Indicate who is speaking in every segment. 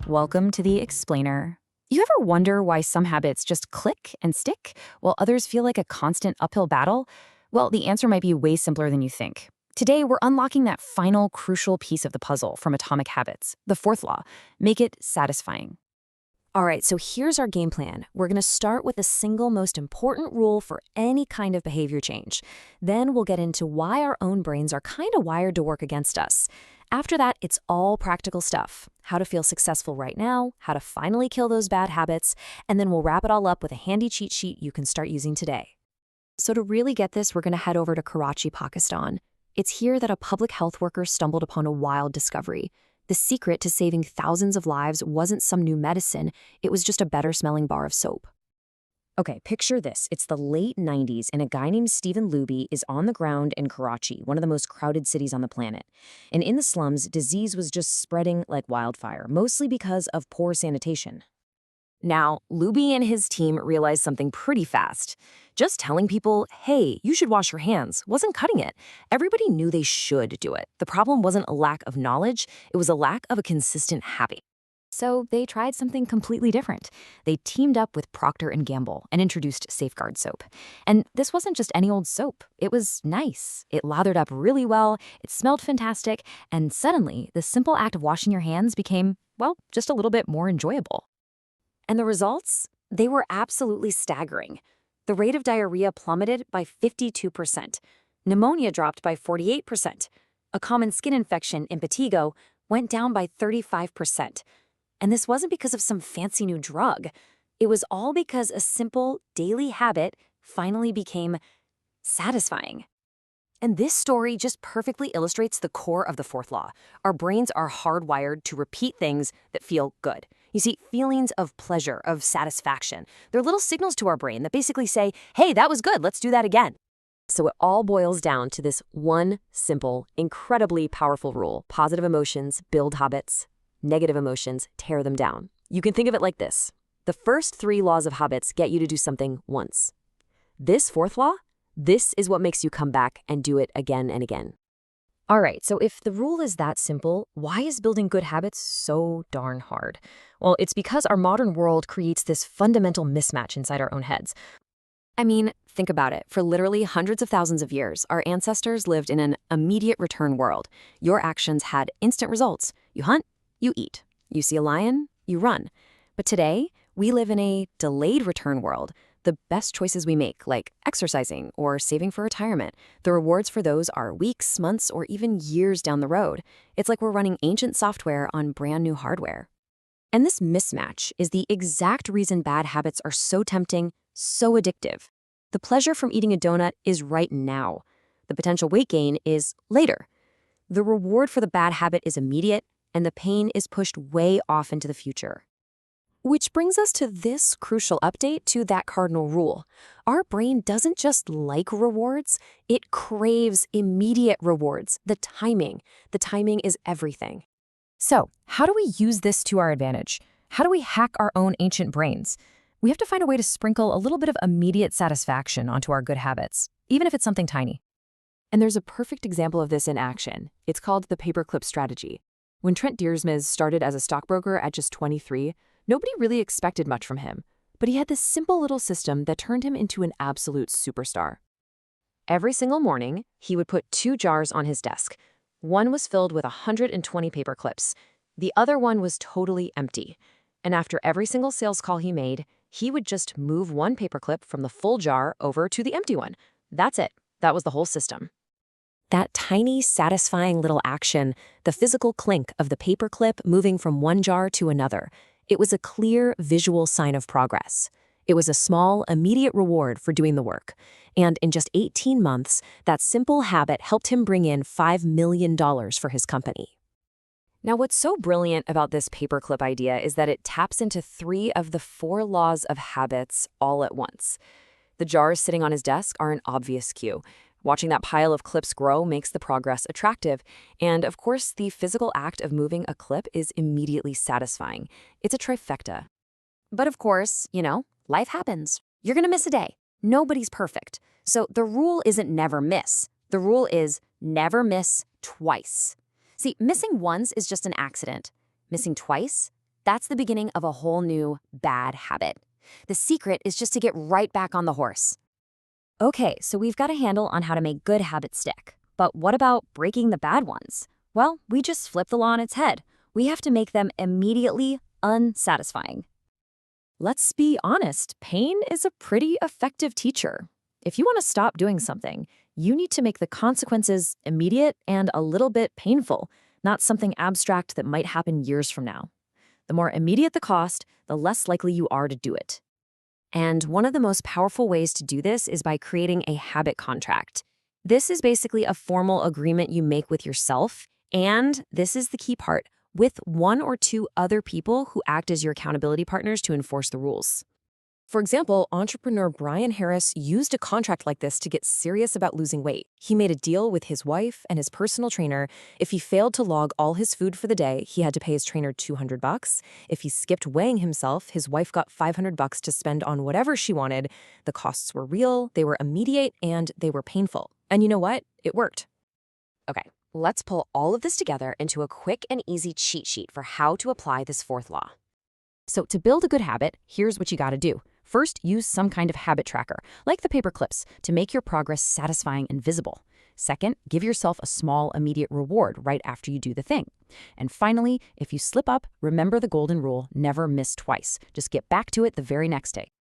Speaker 1: Welcome to the Explainer. You ever wonder why some habits just click and stick, while others feel like a constant uphill battle? Well, the answer might be way simpler than you think. Today, we're unlocking that final crucial piece of the puzzle from Atomic Habits, the fourth law: make it satisfying.
Speaker 2: All right, so here's our game plan. We're going to start with the single most important rule for any kind of behavior change. Then we'll get into why our own brains are kind of wired to work against us. After that, it's all practical stuff. How to feel successful right now, how to finally kill those bad habits, and then we'll wrap it all up with a handy cheat sheet you can start using today. So to really get this, we're going to head over to Karachi, Pakistan. It's here that a public health worker stumbled upon a wild discovery. The secret to saving thousands of lives wasn't some new medicine, it was just a better-smelling bar of soap.
Speaker 1: Okay, picture this. It's the late 90s, and a guy named Stephen Luby is on the ground in Karachi, one of the most crowded cities on the planet. And in the slums, disease was just spreading like wildfire, mostly because of poor sanitation. Now, Luby and his team realized something pretty fast. Just telling people, hey, you should wash your hands, wasn't cutting it. Everybody knew they should do it. The problem wasn't a lack of knowledge, it was a lack of a consistent habit. So they tried something completely different. They teamed up with Procter & Gamble and introduced Safeguard soap. And this wasn't just any old soap. It was nice. It lathered up really well, it smelled fantastic, and suddenly the simple act of washing your hands became, well, just a little bit more enjoyable. And the results? They were absolutely staggering. The rate of diarrhea plummeted by 52%. Pneumonia dropped by 48%. A common skin infection, impetigo, went down by 35%. And this wasn't because of some fancy new drug. It was all because a simple daily habit finally became satisfying. And this story just perfectly illustrates the core of the fourth law. Our brains are hardwired to repeat things that feel good. You see, feelings of pleasure, of satisfaction, they're little signals to our brain that basically say, hey, that was good, let's do that again. So it all boils down to this one simple, incredibly powerful rule. Positive emotions build habits, negative emotions tear them down. You can think of it like this. The first three laws of habits get you to do something once. This fourth law, this is what makes you come back and do it again and again. All right, so if the rule is that simple, why is building good habits so darn hard? Well, it's because our modern world creates this fundamental mismatch inside our own heads. I mean, think about it. For literally hundreds of thousands of years, our ancestors lived in an immediate return world. Your actions had instant results. You hunt, you eat. You see a lion, you run. But today, we live in a delayed return world. The best choices we make, like exercising or saving for retirement, the rewards for those are weeks, months, or even years down the road. It's like we're running ancient software on brand new hardware. And this mismatch is the exact reason bad habits are so tempting, so addictive. The pleasure from eating a donut is right now. The potential weight gain is later. The reward for the bad habit is immediate, and the pain is pushed way off into the future. Which brings us to this crucial update to that cardinal rule. Our brain doesn't just like rewards, it craves immediate rewards. The timing is everything. So, how do we use this to our advantage? How do we hack our own ancient brains? We have to find a way to sprinkle a little bit of immediate satisfaction onto our good habits, even if it's something tiny. And there's a perfect example of this in action. It's called the paperclip strategy. When Trent Dearsmith started as a stockbroker at just 23, nobody really expected much from him, but he had this simple little system that turned him into an absolute superstar. Every single morning, he would put 2 jars on his desk. One was filled with 120 paper clips. The other one was totally empty. And after every single sales call he made, he would just move one paperclip from the full jar over to the empty one. That's it. That was the whole system. That tiny, satisfying little action, the physical clink of the paperclip moving from one jar to another, it was a clear visual sign of progress. It was a small, immediate reward for doing the work. And in just 18 months, that simple habit helped him bring in $5 million for his company. Now, what's so brilliant about this paperclip idea is that it taps into 3 of the 4 laws of habits all at once. The jars sitting on his desk are an obvious cue. Watching that pile of clips grow makes the progress attractive. And of course, the physical act of moving a clip is immediately satisfying. It's a trifecta. But of course, life happens. You're gonna miss a day. Nobody's perfect. So the rule isn't never miss. The rule is never miss twice. See, missing once is just an accident. Missing twice?
Speaker 2: That's the beginning of a whole new bad habit. The secret is just to get right back on the horse. Okay, so we've got a handle on how to make good habits stick. But what about breaking the bad ones? Well, we just flip the law on its head. We have to make them immediately unsatisfying.
Speaker 1: Let's be honest, pain is a pretty effective teacher. If you want to stop doing something, you need to make the consequences immediate and a little bit painful, not something abstract that might happen years from now. The more immediate the cost, the less likely you are to do it.
Speaker 2: And one of the most powerful ways to do this is by creating a habit contract. This is basically a formal agreement you make with yourself, and this is the key part, with one or two other people who act as your accountability partners to enforce the rules.
Speaker 1: For example, entrepreneur Brian Harris used a contract like this to get serious about losing weight. He made a deal with his wife and his personal trainer. If he failed to log all his food for the day, he had to pay his trainer $200. If he skipped weighing himself, his wife got $500 to spend on whatever she wanted. The costs were real, they were immediate, and they were painful. And you know what? It worked.
Speaker 2: Okay, let's pull all of this together into a quick and easy cheat sheet for how to apply this fourth law. So to build a good habit, here's what you got to do. First, use some kind of habit tracker, like the paper clips, to make your progress satisfying and visible. Second, give yourself a small, immediate reward right after you do the thing. And finally, if you slip up, remember the golden rule, never miss twice. Just get back to it the very next day.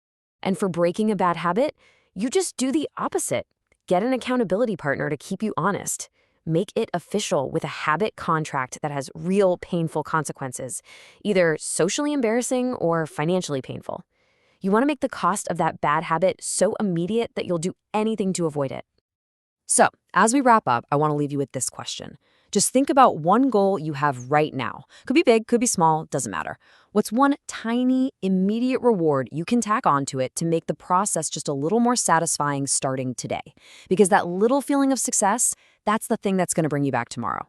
Speaker 2: And for breaking a bad habit, you just do the opposite. Get an accountability partner to keep you honest. Make it official with a habit contract that has real painful consequences, either socially embarrassing or financially painful. You want to make the cost of that bad habit so immediate that you'll do anything to avoid it.
Speaker 1: So, as we wrap up, I want to leave you with this question. Just think about one goal you have right now. Could be big, could be small, doesn't matter. What's one tiny, immediate reward you can tack onto it to make the process just a little more satisfying starting today? Because that little feeling of success, that's the thing that's going to bring you back tomorrow.